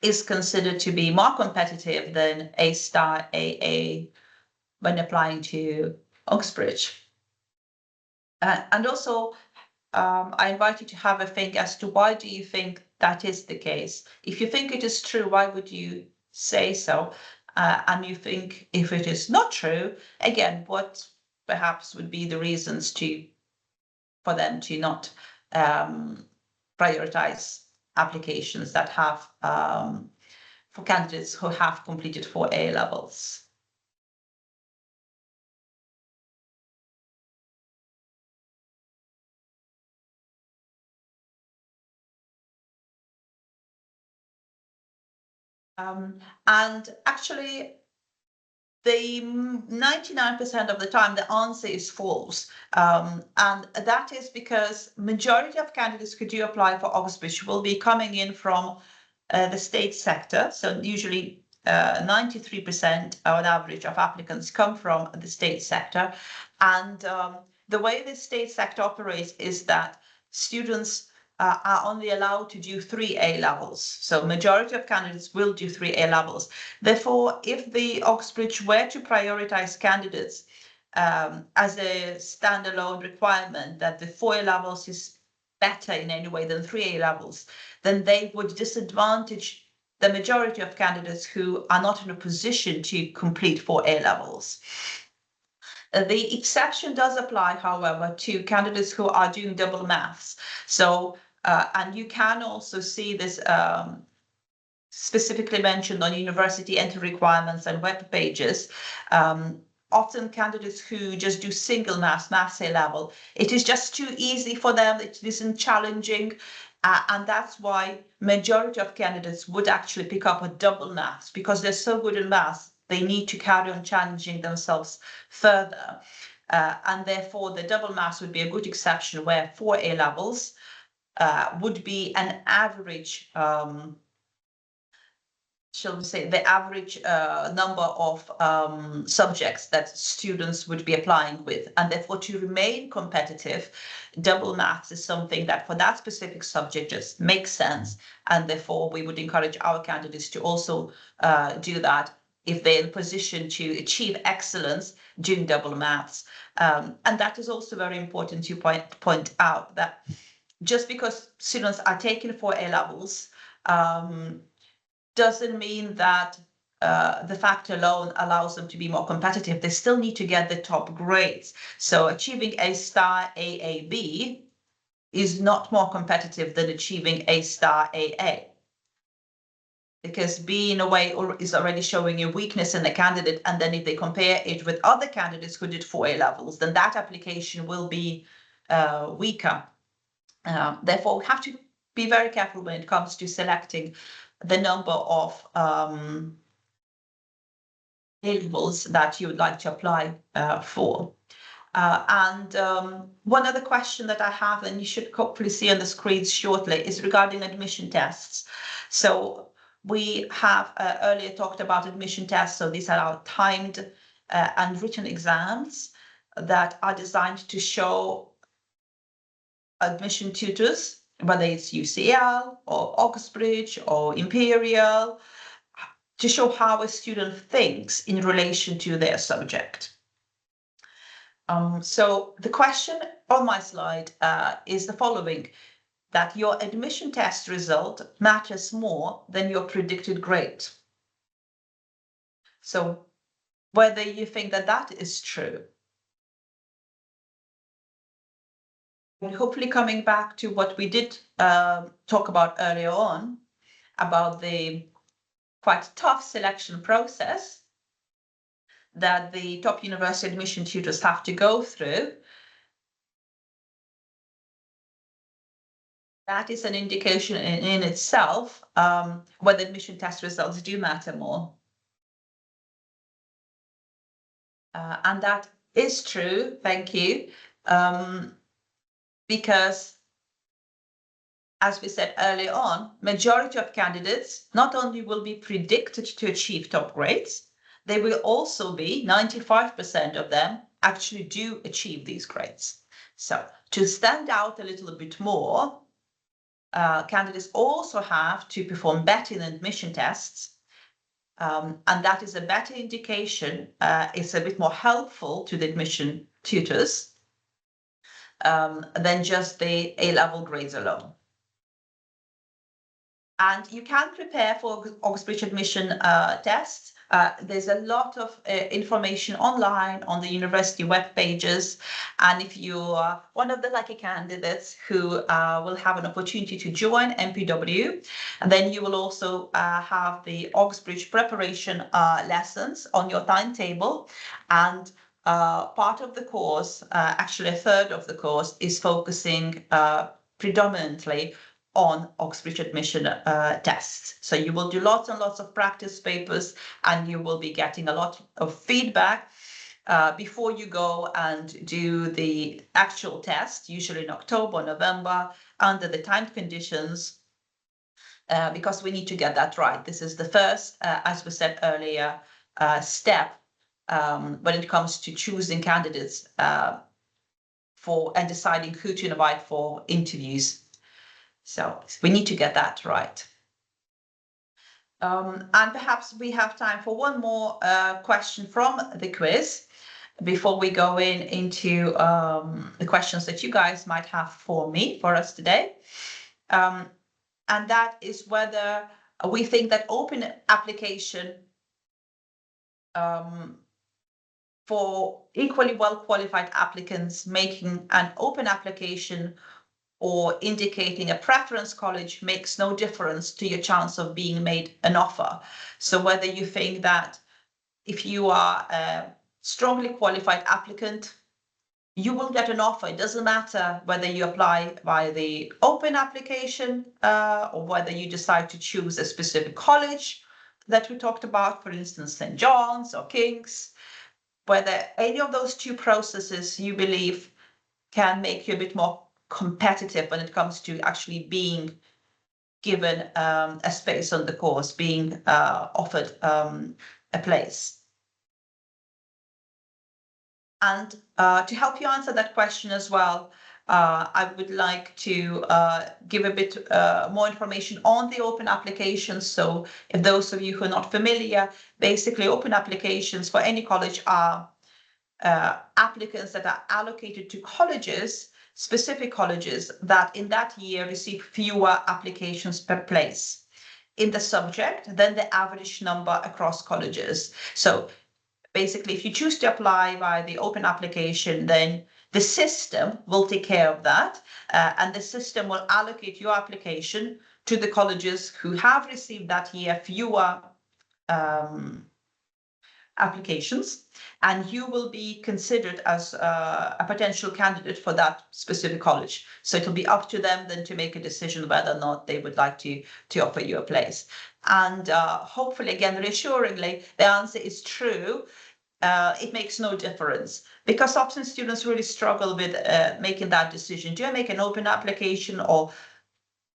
is considered to be more competitive than A star AA when applying to Oxbridge. And also, I invite you to have a think as to why do you think that is the case? If you think it is true, why would you say so? And you think if it is not true, again, what perhaps would be the reasons for them to not prioritize applications that have for candidates who have completed 4 A levels? And actually, the 99% of the time, the answer is false. And that is because majority of candidates who do apply for Oxbridge will be coming in from the state sector. So usually 93% on average of applicants come from the state sector. And the way the state sector operates is that students are only allowed to do 3 A levels. So majority of candidates will do 3 A levels. Therefore, if the Oxbridge were to prioritize candidates as a standalone requirement that the 4 A levels is better in any way than 3 A levels, then they would disadvantage the majority of candidates who are not in a position to complete 4 A levels. The exception does apply, however, to candidates who are doing double maths. So, and you can also see this specifically mentioned on university entry requirements and web pages. Often candidates who just do single maths A level, it is just too easy for them, it isn't challenging. And that's why majority of candidates would actually pick up a double maths because they're so good in maths, they need to carry on challenging themselves further. And therefore the double maths would be a good exception where 4 A levels would be an average, shall we say, the average number of subjects that students would be applying with. And therefore, to remain competitive, double maths is something that for that specific subject just makes sense. And therefore, we would encourage our candidates to also do that if they're in a position to achieve excellence doing double maths. And that is also very important to point out that just because students are taking 4 A levels, doesn't mean that the fact alone allows them to be more competitive. They still need to get the top grades. So achieving A star AAB is not more competitive than achieving A star AA. Because B in a way is already showing a weakness in the candidate. And then if they compare it with other candidates who did 4 A levels, then that application will be weaker. Therefore, we have to be very careful when it comes to selecting the number of labels that you would like to apply for. And one other question that I have, and you should hopefully see on the screens shortly, is regarding admission tests. So we have earlier talked about admission tests. So these are our timed and written exams that are designed to show admission tutors, whether it's UCL or Oxbridge or Imperial, to show how a student thinks in relation to their subject. So the question on my slide is the following, that your admission test result matters more than your predicted grade. So whether you think that that is true. And hopefully coming back to what we did talk about earlier on, about the quite tough selection process that the top university admission tutors have to go through. That is an indication in itself whether admission test results do matter more. And that is true, thank you, because as we said earlier on, majority of candidates not only will be predicted to achieve top grades, they will also be, 95% of them actually do achieve these grades. So to stand out a little bit more, candidates also have to perform better in admission tests. And that is a better indication. It's a bit more helpful to the admission tutors than just the A-level grades alone. And you can prepare for Oxbridge admission tests. There's a lot of information online on the university web pages. And if you are one of the lucky candidates who will have an opportunity to join MPW, then you will also have the Oxbridge preparation lessons on your timetable. And part of the course, actually a third of the course, is focusing predominantly on Oxbridge admission tests. So you will do lots and lots of practice papers, and you will be getting a lot of feedback before you go and do the actual test, usually in October, November, under the timed conditions, because we need to get that right. This is the first, as we said earlier, step when it comes to choosing candidates for and deciding who to invite for interviews. So we need to get that right. And perhaps we have time for one more question from the quiz before we go into the questions that you guys might have for us today. And that is whether we think that open application for equally well qualified applicants making an open application or indicating a preference college makes no difference to your chance of being made an offer. So whether you think that if you are a strongly qualified applicant, you will get an offer. It doesn't matter whether you apply via the open application or whether you decide to choose a specific college that we talked about, for instance, St. John's or King's, whether any of those two processes you believe can make you a bit more competitive when it comes to actually being given a space on the course, being offered a place. And to help you answer that question as well, I would like to give a bit more information on the open applications. So if those of you who are not familiar, basically open applications for any college are applicants that are allocated to colleges, specific colleges that in that year receive fewer applications per place in the subject than the average number across colleges. So basically, if you choose to apply via the open application, then the system will take care of that, and the system will allocate your application to the colleges who have received that year fewer applications, and you will be considered as a potential candidate for that specific college. So it'll be up to them then to make a decision whether or not they would like to offer you a place. And hopefully, again, reassuringly, the answer is true. It makes no difference, because often students really struggle with making that decision. Do I make an open application, or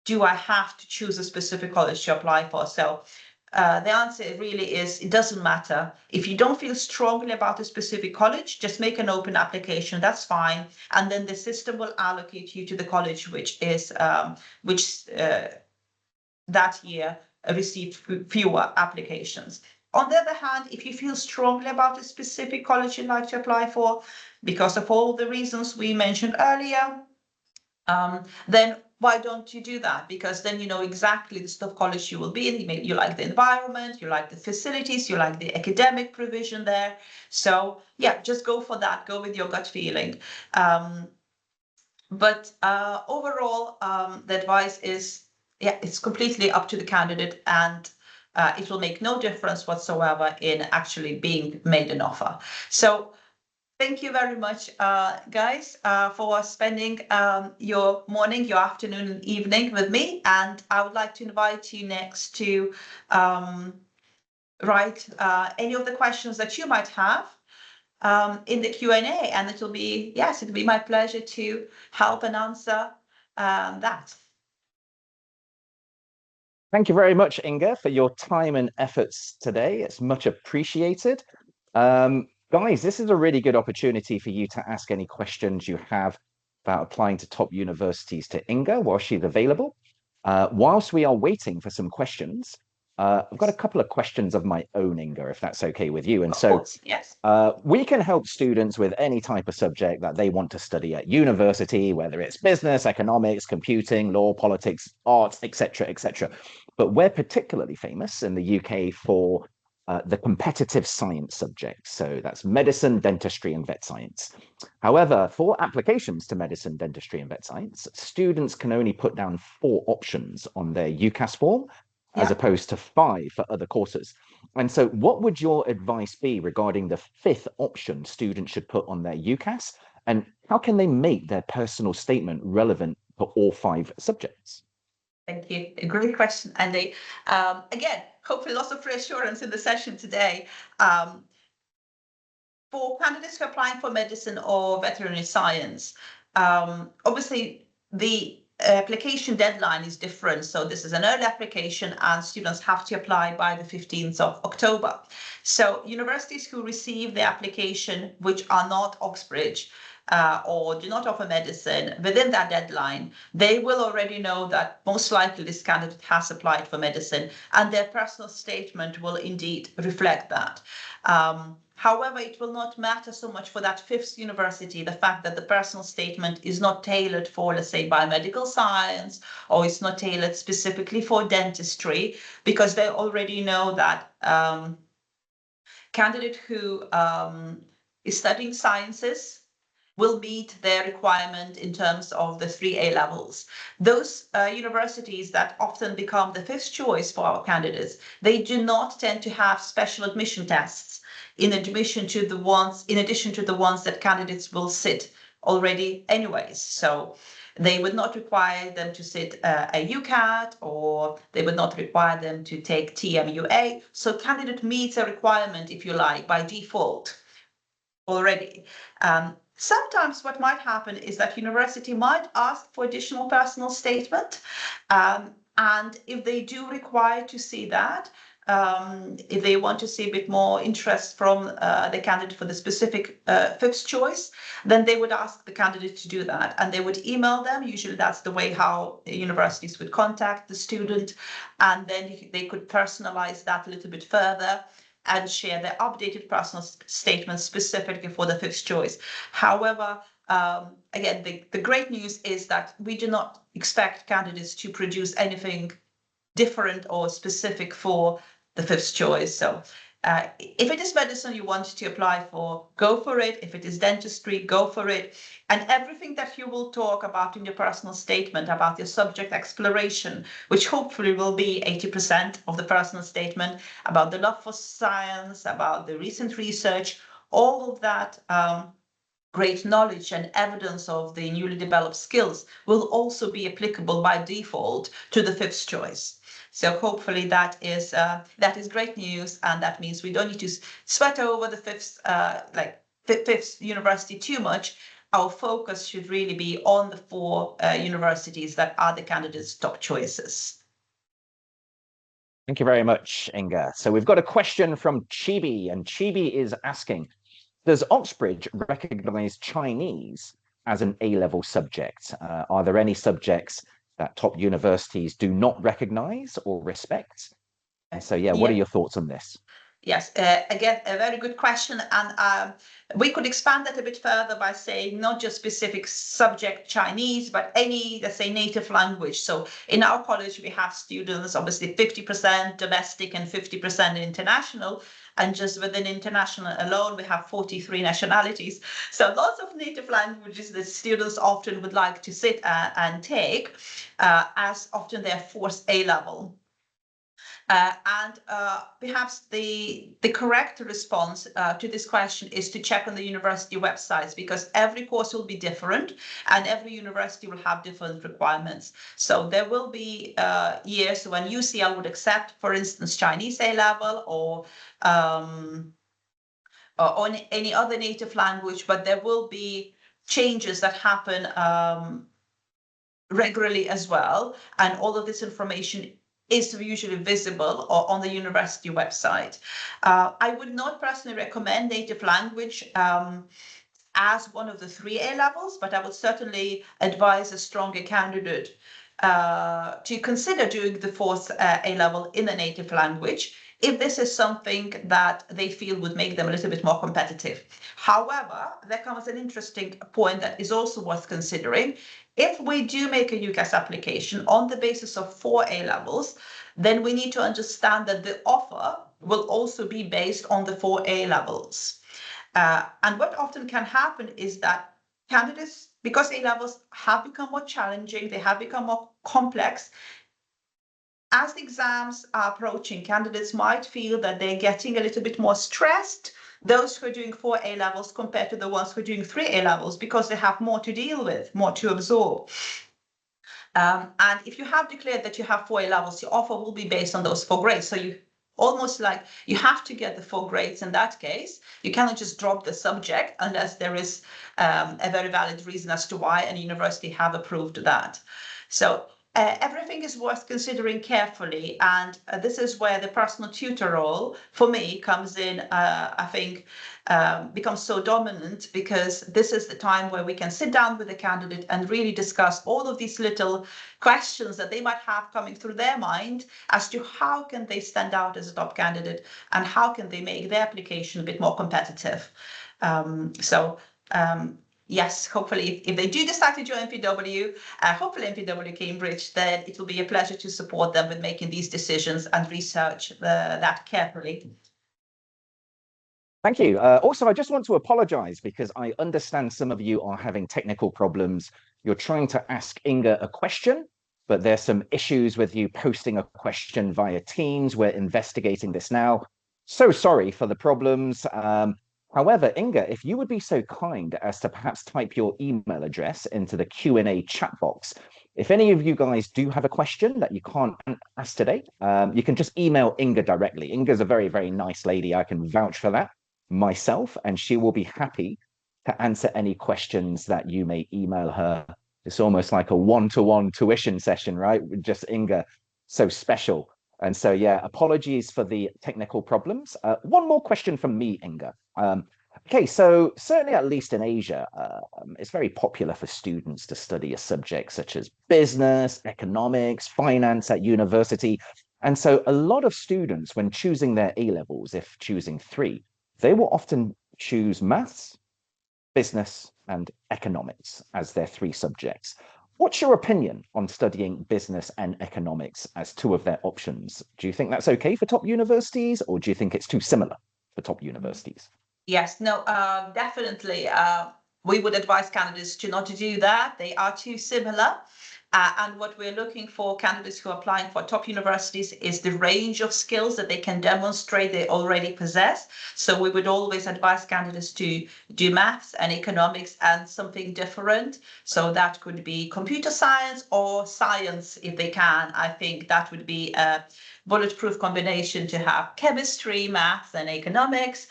do I have to choose a specific college to apply for? So the answer really is, it doesn't matter. If you don't feel strongly about a specific college, just make an open application, that's fine. And then the system will allocate you to the college which is that year received fewer applications. On the other hand, if you feel strongly about a specific college you'd like to apply for, because of all the reasons we mentioned earlier, then why don't you do that? Because then you know exactly the sort of college you will be in. You like the environment, you like the facilities, you like the academic provision there. So yeah, just go for that. Go with your gut feeling. But overall, the advice is, yeah, it's completely up to the candidate, and it will make no difference whatsoever in actually being made an offer. So thank you very much, guys, for spending your morning, your afternoon, and evening with me. And I would like to invite you next to write any of the questions that you might have in the Q&A, and it'll be my pleasure to help and answer that. Thank you very much, Inga, for your time and efforts today. It's much appreciated. Guys, this is a really good opportunity for you to ask any questions you have about applying to top universities to Inga while she's available. Whilst we are waiting for some questions, I've got a couple of questions of my own, Inga, if that's okay with you. And Of course, yes. we can help students with any type of subject that they want to study at university, whether it's business, economics, computing, law, politics, arts, etc., etc. But we're particularly famous in the UK for the competitive science subjects. So that's medicine, dentistry, and vet science. However, for applications to medicine, dentistry, and vet science, students can only put down 4 options on their UCAS form, as opposed to 5 for other courses. And so what would your advice be regarding the 5th option students should put on their UCAS? And how can they make their personal statement relevant for all 5 subjects? Thank you. A great question, Andy. Again, hopefully lots of reassurance in the session today. For candidates who are applying for medicine or veterinary science, obviously the application deadline is different. So this is an early application and students have to apply by the 15th of October. So universities who receive the application, which are not Oxbridge, or do not offer medicine within that deadline, they will already know that most likely this candidate has applied for medicine and their personal statement will indeed reflect that. However, it will not matter so much for that 5th university, the fact that the personal statement is not tailored for, let's say, biomedical science, or it's not tailored specifically for dentistry, because they already know that candidate who is studying sciences will meet their requirement in terms of the 3 A levels. Those universities that often become the 5th choice for our candidates, they do not tend to have special admission tests in addition to the ones that candidates will sit already anyways. So they would not require them to sit a UCAT, or they would not require them to take TMUA. So candidate meets a requirement, if you like, by default already. Sometimes what might happen is that university might ask for additional personal statement. And if they do require to see that, if they want to see a bit more interest from the candidate for the specific 5th choice, then they would ask the candidate to do that. And they would email them. Usually that's the way how universities would contact the student. And then they could personalize that a little bit further and share their updated personal statement specifically for the 5th choice. However, again, the great news is that we do not expect candidates to produce anything different or specific for the 5th choice. So if it is medicine you want to apply for, go for it. If it is dentistry, go for it. And everything that you will talk about in your personal statement about your subject exploration, which hopefully will be 80% of the personal statement, about the love for science, about the recent research, all of that great knowledge and evidence of the newly developed skills will also be applicable by default to the 5th choice. So hopefully that is great news, and that means we don't need to sweat over the 5th university too much. Our focus should really be on the 4 universities that are the candidates' top choices. Thank you very much, Inga. So we've got a question from Chibi, and Chibi is asking, does Oxbridge recognize Chinese as an A-level subject? Are there any subjects that top universities do not recognize or respect? And so, what are your thoughts on this? Yes, again, a very good question. And we could expand that a bit further by saying not just specific subject Chinese, but any, let's say, native language. So in our college, we have students, obviously 50% domestic and 50% international. And just within international alone, we have 43 nationalities. So lots of native languages that students often would like to sit and take, as often they're forced A-level. And perhaps the correct response to this question is to check on the university websites, because every course will be different and every university will have different requirements. So there will be years when UCL would accept, for instance, Chinese A-level or on any other native language, but there will be changes that happen regularly as well. And all of this information is usually visible on the university website. I would not personally recommend native language as one of the 3 A levels, but I would certainly advise a stronger candidate to consider doing the fourth A-level in a native language if this is something that they feel would make them a little bit more competitive. However, there comes an interesting point that is also worth considering. If we do make a UCAS application on the basis of 4 A-levels, then we need to understand that the offer will also be based on the 4 A-levels. And what often can happen is that candidates, because A-levels have become more challenging, they have become more complex, as the exams are approaching, candidates might feel that they're getting a little bit more stressed, those who are doing 4 A-levels compared to the ones who are doing 3 A-levels, because they have more to deal with, more to absorb. And if you have declared that you have 4 A-levels, your offer will be based on those 4 grades. So you almost like you have to get the 4 grades in that case. You cannot just drop the subject unless there is a very valid reason as to why a university have approved that. So everything is worth considering carefully, and this is where the personal tutor role for me comes in. I think becomes so dominant, because this is the time where we can sit down with the candidate and really discuss all of these little questions that they might have coming through their mind as to how can they stand out as a top candidate and how can they make their application a bit more competitive. Yes, hopefully, if they do decide to join MPW, hopefully MPW Cambridge, then it will be a pleasure to support them with making these decisions and research that carefully. Thank you. Also, I just want to apologize because I understand some of you are having technical problems. You're trying to ask Inga a question, but there's some issues with you posting a question via Teams. We're investigating this now. So sorry for the problems. However, Inga, if you would be so kind as to perhaps type your email address into the Q&A chat box. If any of you guys do have a question that you can't ask today, you can just email Inga directly. Inga's a very, very nice lady. I can vouch for that myself, and she will be happy to answer any questions that you may email her. It's almost like a one-to-one tuition session, right? With just Inga, so special. And so, yeah, apologies for the technical problems. One more question from me, Inga. Okay, so certainly at least in Asia, it's very popular for students to study a subject such as business, economics, finance at university. And so a lot of students, when choosing their A-levels, if choosing 3, they will often choose maths, business, and economics as their 3 subjects. What's your opinion on studying business and economics as 2 of their options? Do you think that's okay for top universities, or do you think it's too similar for top universities? Yes, no, definitely. We would advise candidates to not to do that. They are too similar. And what we're looking for candidates who are applying for top universities is the range of skills that they can demonstrate they already possess. So we would always advise candidates to do maths and economics and something different. So that could be computer science or science if they can. I think that would be a bulletproof combination to have chemistry, maths, and economics.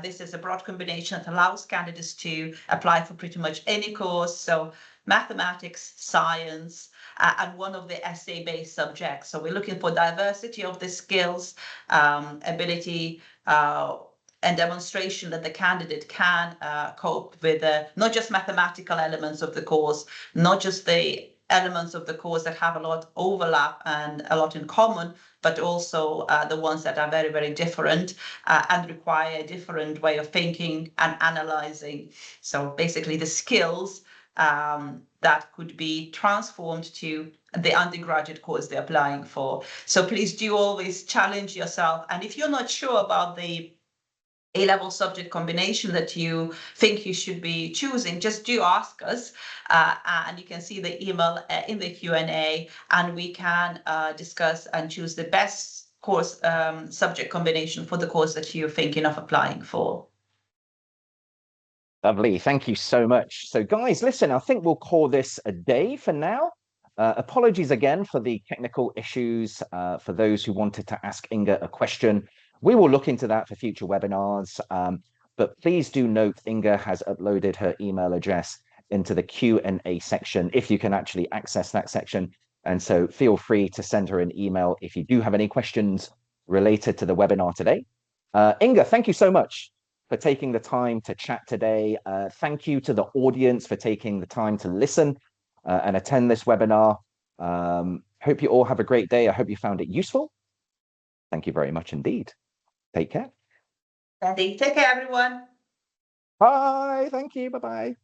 This is a broad combination that allows candidates to apply for pretty much any course. So mathematics, science, and one of the essay-based subjects. So we're looking for diversity of the skills, ability, and demonstration that the candidate can cope with not just mathematical elements of the course, not just the elements of the course that have a lot overlap and a lot in common, but also the ones that are very, very different and require a different way of thinking and analyzing. So basically the skills that could be transformed to the undergraduate course they're applying for. So please do always challenge yourself. And if you're not sure about the A-level subject combination that you think you should be choosing, just do ask us, and you can see the email in the Q&A, and we can discuss and choose the best course subject combination for the course that you're thinking of applying for. Lovely. Thank you so much. So guys, listen, I think we'll call this a day for now. Apologies again for the technical issues for those who wanted to ask Inga a question. We will look into that for future webinars. But please do note Inga has uploaded her email address into the Q&A section if you can actually access that section. And so feel free to send her an email if you do have any questions related to the webinar today. Inga, thank you so much for taking the time to chat today. Thank you to the audience for taking the time to listen and attend this webinar. Hope you all have a great day. I hope you found it useful. Thank you very much indeed. Take care. Andy, take care, everyone. Bye. Thank you. Bye-bye.